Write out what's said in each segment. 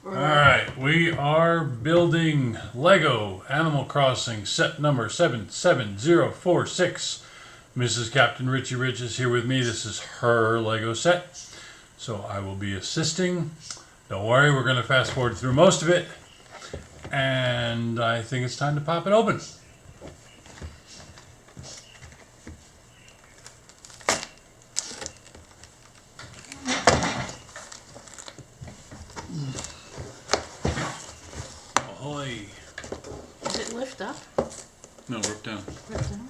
Alright, we are building Lego Animal Crossing set number 77046. Mrs. Captain Richie Rich is here with me. This is her Lego set, so I will be assisting. Don't worry, we're going to fast forward through most of it, and I think it's time to pop it open. Ahoy! Does it lift up? No, rip down. Lift down?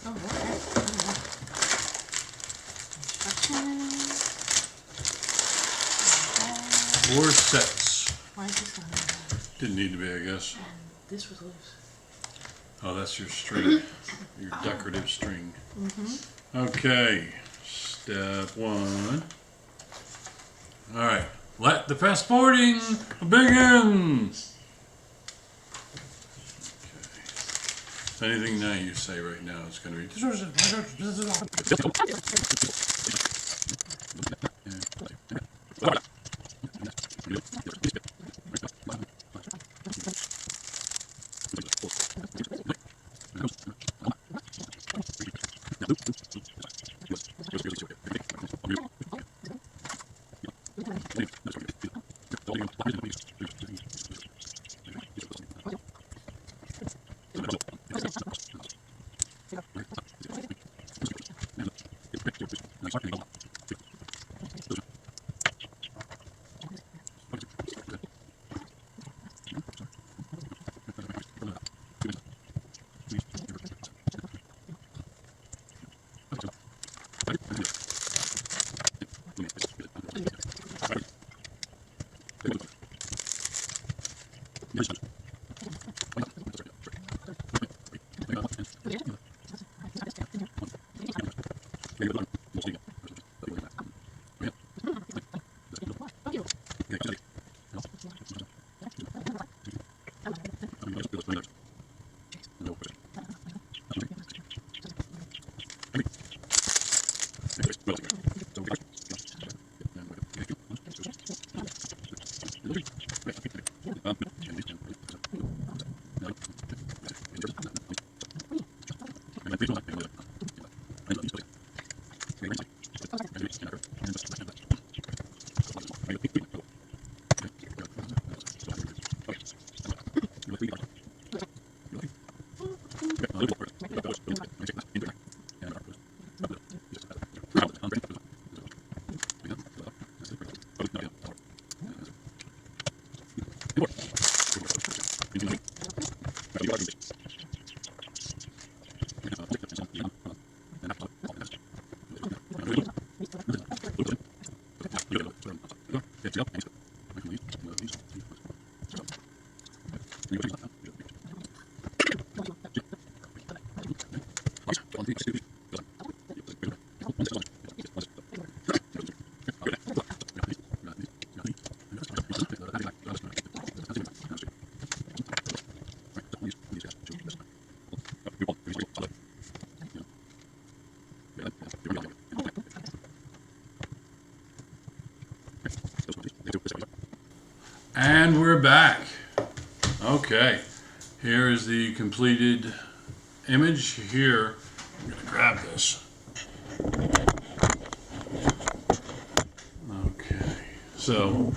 Oh, okay. Instructions. Four sets. Why is this on there? Didn't need to be, I guess. And this was loose. Oh, that's your string. Your decorative string. Okay, step one. Alright, let the fast forwarding begin! Okay. Anything now you say right now is going to be... And we're back. Okay, here is the completed image. Here, I'm going to grab this. Okay, so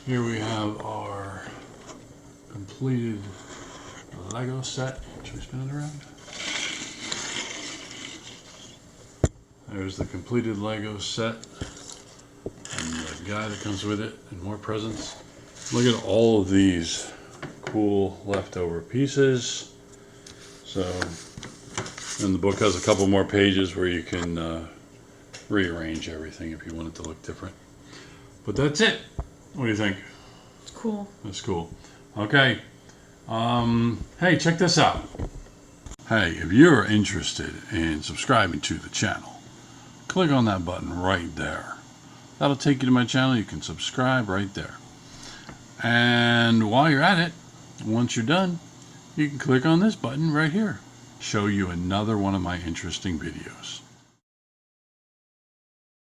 here we have our completed Lego set. Should we spin it around? There's the completed Lego set and the guy that comes with it and more presents. Look at all of these cool leftover pieces. So, and the book has a couple more pages where you can rearrange everything if you want it to look different. But that's it. What do you think? It's cool. That's cool. Okay. Hey, check this out. Hey, if you're interested in subscribing to the channel, click on that button right there. That'll take you to my channel. You can subscribe right there. And while you're at it, once you're done, you can click on this button right here. Show you another one of my interesting videos.